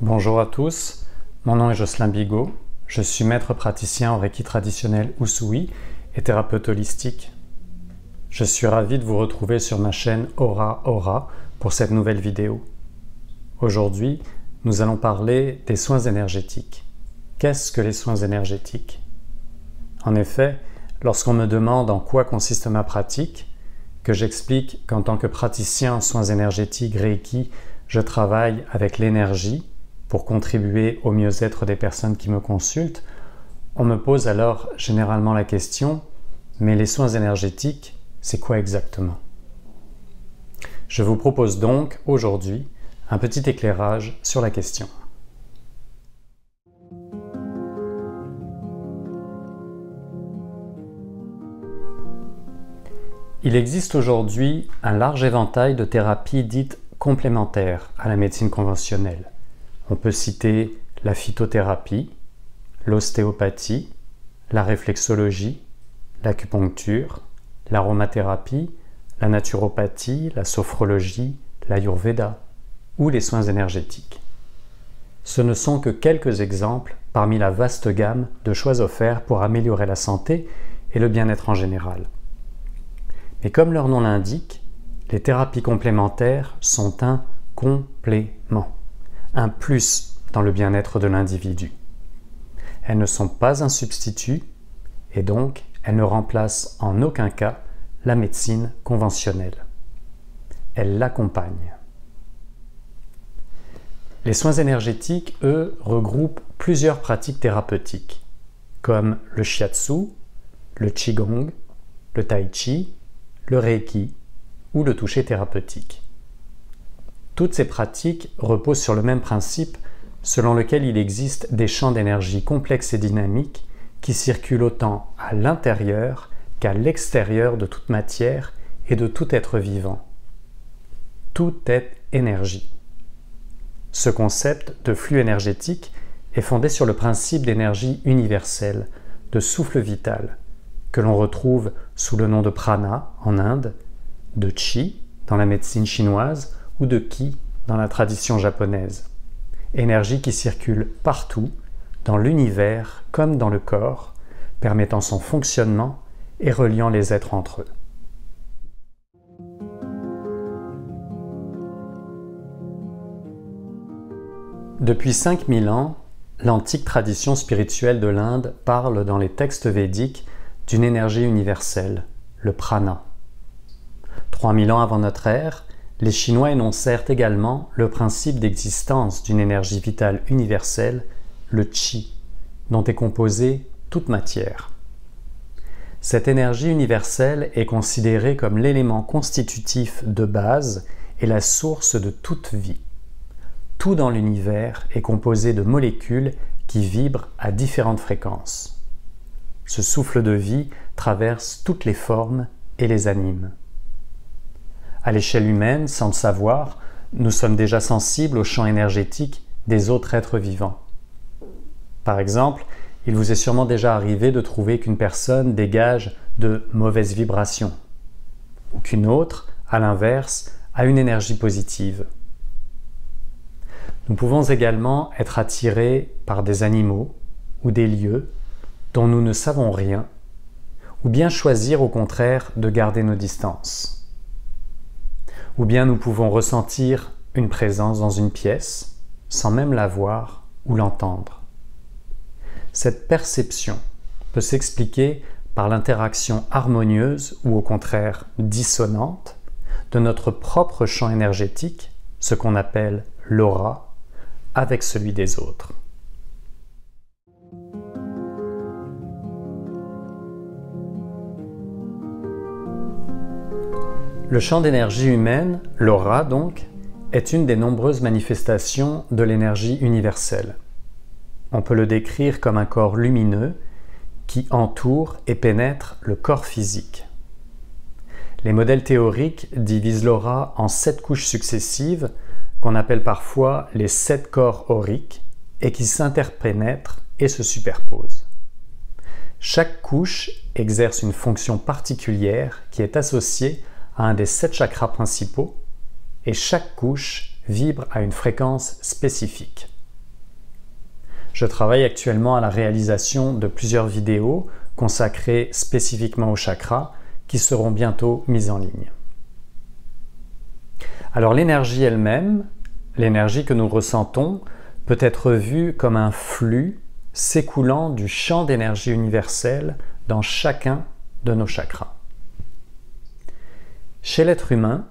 Bonjour à tous, mon nom est Jocelyn Bigot, je suis maître praticien en Reiki traditionnel Usui et thérapeute holistique. Je suis ravi de vous retrouver sur ma chaîne Aura Aura pour cette nouvelle vidéo. Aujourd'hui, nous allons parler des soins énergétiques. Qu'est-ce que les soins énergétiques? En effet, lorsqu'on me demande en quoi consiste ma pratique, que j'explique qu'en tant que praticien en soins énergétiques Reiki, je travaille avec l'énergie pour contribuer au mieux-être des personnes qui me consultent, on me pose alors généralement la question « Mais les soins énergétiques, c'est quoi exactement ?» Je vous propose donc aujourd'hui un petit éclairage sur la question. Il existe aujourd'hui un large éventail de thérapies dites complémentaires à la médecine conventionnelle. On peut citer la phytothérapie, l'ostéopathie, la réflexologie, l'acupuncture, l'aromathérapie, la naturopathie, la sophrologie, l'ayurveda ou les soins énergétiques. Ce ne sont que quelques exemples parmi la vaste gamme de choix offerts pour améliorer la santé et le bien-être en général. Mais comme leur nom l'indique, les thérapies complémentaires sont un complément, un plus dans le bien-être de l'individu. Elles ne sont pas un substitut et donc elles ne remplacent en aucun cas la médecine conventionnelle. Elles l'accompagnent. Les soins énergétiques, eux, regroupent plusieurs pratiques thérapeutiques, comme le shiatsu, le qigong, le tai chi, le reiki ou le toucher thérapeutique. Toutes ces pratiques reposent sur le même principe selon lequel il existe des champs d'énergie complexes et dynamiques qui circulent autant à l'intérieur qu'à l'extérieur de toute matière et de tout être vivant. Tout est énergie. Ce concept de flux énergétique est fondé sur le principe d'énergie universelle, de souffle vital, que l'on retrouve sous le nom de prana en Inde, de chi dans la médecine chinoise ou de ki dans la tradition japonaise. Énergie qui circule partout, dans l'univers comme dans le corps, permettant son fonctionnement et reliant les êtres entre eux. Depuis 5000 ans, l'antique tradition spirituelle de l'Inde parle dans les textes védiques d'une énergie universelle, le prana. 3000 ans avant notre ère, les Chinois énoncèrent également le principe d'existence d'une énergie vitale universelle, le Qi, dont est composée toute matière. Cette énergie universelle est considérée comme l'élément constitutif de base et la source de toute vie. Tout dans l'univers est composé de molécules qui vibrent à différentes fréquences. Ce souffle de vie traverse toutes les formes et les anime. À l'échelle humaine, sans le savoir, nous sommes déjà sensibles au champ énergétique des autres êtres vivants. Par exemple, il vous est sûrement déjà arrivé de trouver qu'une personne dégage de mauvaises vibrations, ou qu'une autre, à l'inverse, a une énergie positive. Nous pouvons également être attirés par des animaux ou des lieux dont nous ne savons rien, ou bien choisir au contraire de garder nos distances. Ou bien nous pouvons ressentir une présence dans une pièce sans même la voir ou l'entendre. Cette perception peut s'expliquer par l'interaction harmonieuse ou au contraire dissonante de notre propre champ énergétique, ce qu'on appelle l'aura, avec celui des autres. Le champ d'énergie humaine, l'aura donc, est une des nombreuses manifestations de l'énergie universelle. On peut le décrire comme un corps lumineux qui entoure et pénètre le corps physique. Les modèles théoriques divisent l'aura en 7 couches successives qu'on appelle parfois les 7 corps auriques et qui s'interpénètrent et se superposent. Chaque couche exerce une fonction particulière qui est associée à un des 7 chakras principaux et chaque couche vibre à une fréquence spécifique. Je travaille actuellement à la réalisation de plusieurs vidéos consacrées spécifiquement aux chakras qui seront bientôt mises en ligne. Alors l'énergie elle-même, l'énergie que nous ressentons, peut être vue comme un flux s'écoulant du champ d'énergie universelle dans chacun de nos chakras. Chez l'être humain,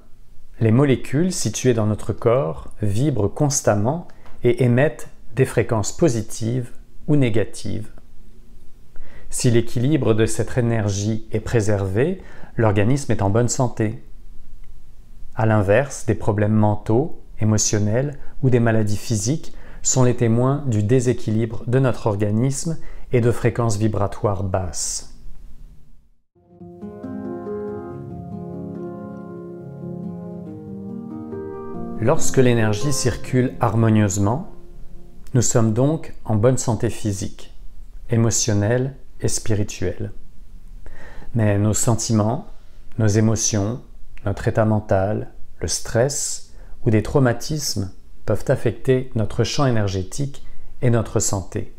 les molécules situées dans notre corps vibrent constamment et émettent des fréquences positives ou négatives. Si l'équilibre de cette énergie est préservé, l'organisme est en bonne santé. À l'inverse, des problèmes mentaux, émotionnels ou des maladies physiques sont les témoins du déséquilibre de notre organisme et de fréquences vibratoires basses. Lorsque l'énergie circule harmonieusement, nous sommes donc en bonne santé physique, émotionnelle et spirituelle. Mais nos sentiments, nos émotions, notre état mental, le stress ou des traumatismes peuvent affecter notre champ énergétique et notre santé.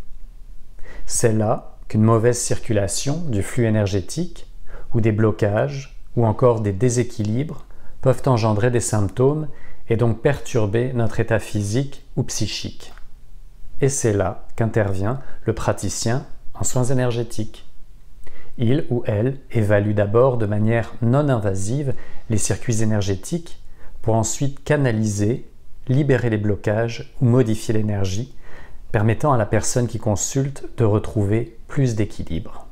C'est là qu'une mauvaise circulation du flux énergétique ou des blocages ou encore des déséquilibres peuvent engendrer des symptômes et donc perturber notre état physique ou psychique. Et c'est là qu'intervient le praticien en soins énergétiques. Il ou elle évalue d'abord de manière non invasive les circuits énergétiques pour ensuite canaliser, libérer les blocages ou modifier l'énergie, permettant à la personne qui consulte de retrouver plus d'équilibre.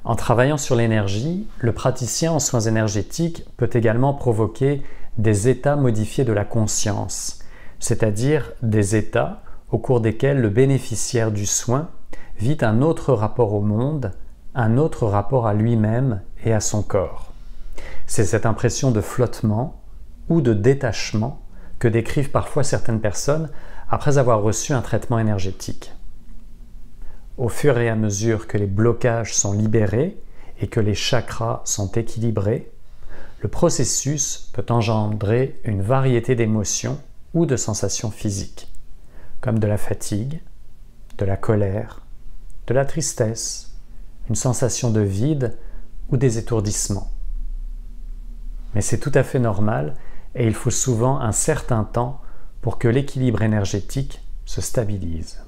En travaillant sur l'énergie, le praticien en soins énergétiques peut également provoquer des états modifiés de la conscience, c'est-à-dire des états au cours desquels le bénéficiaire du soin vit un autre rapport au monde, un autre rapport à lui-même et à son corps. C'est cette impression de flottement ou de détachement que décrivent parfois certaines personnes après avoir reçu un traitement énergétique. Au fur et à mesure que les blocages sont libérés et que les chakras sont équilibrés, le processus peut engendrer une variété d'émotions ou de sensations physiques, comme de la fatigue, de la colère, de la tristesse, une sensation de vide ou des étourdissements. Mais c'est tout à fait normal et il faut souvent un certain temps pour que l'équilibre énergétique se stabilise.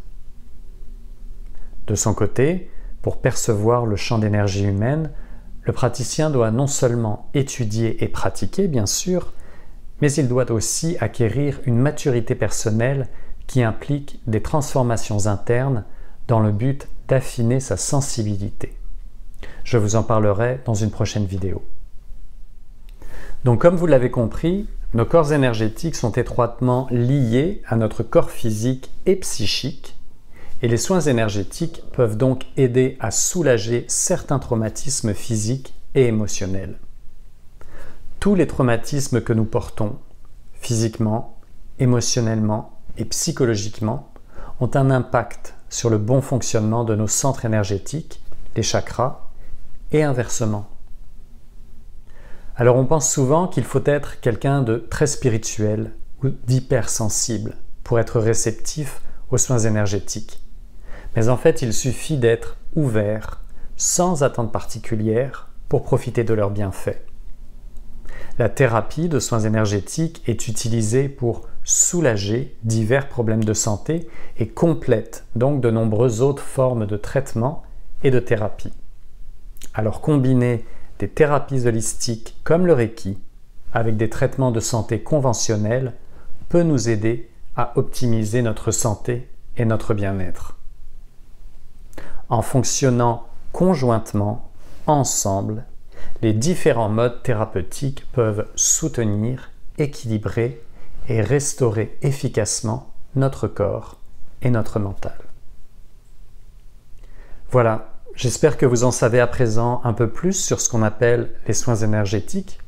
De son côté, pour percevoir le champ d'énergie humaine, le praticien doit non seulement étudier et pratiquer, bien sûr, mais il doit aussi acquérir une maturité personnelle qui implique des transformations internes dans le but d'affiner sa sensibilité. Je vous en parlerai dans une prochaine vidéo. Donc comme vous l'avez compris, nos corps énergétiques sont étroitement liés à notre corps physique et psychique, et les soins énergétiques peuvent donc aider à soulager certains traumatismes physiques et émotionnels. Tous les traumatismes que nous portons, physiquement, émotionnellement et psychologiquement, ont un impact sur le bon fonctionnement de nos centres énergétiques, les chakras, et inversement. Alors on pense souvent qu'il faut être quelqu'un de très spirituel ou d'hypersensible pour être réceptif aux soins énergétiques. Mais en fait, il suffit d'être ouvert, sans attente particulière, pour profiter de leurs bienfaits. La thérapie de soins énergétiques est utilisée pour soulager divers problèmes de santé et complète donc de nombreuses autres formes de traitement et de thérapie. Alors combiner des thérapies holistiques comme le Reiki avec des traitements de santé conventionnels peut nous aider à optimiser notre santé et notre bien-être. En fonctionnant conjointement, ensemble, les différents modes thérapeutiques peuvent soutenir, équilibrer et restaurer efficacement notre corps et notre mental. Voilà, j'espère que vous en savez à présent un peu plus sur ce qu'on appelle les soins énergétiques.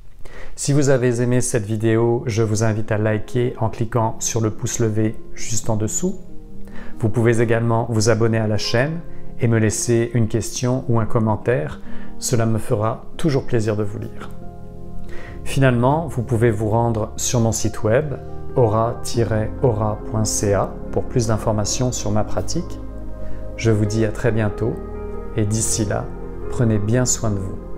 Si vous avez aimé cette vidéo, je vous invite à liker en cliquant sur le pouce levé juste en dessous. Vous pouvez également vous abonner à la chaîne et me laisser une question ou un commentaire. Cela me fera toujours plaisir de vous lire. Finalement, vous pouvez vous rendre sur mon site web aura-aura.ca pour plus d'informations sur ma pratique. Je vous dis à très bientôt et d'ici là, prenez bien soin de vous.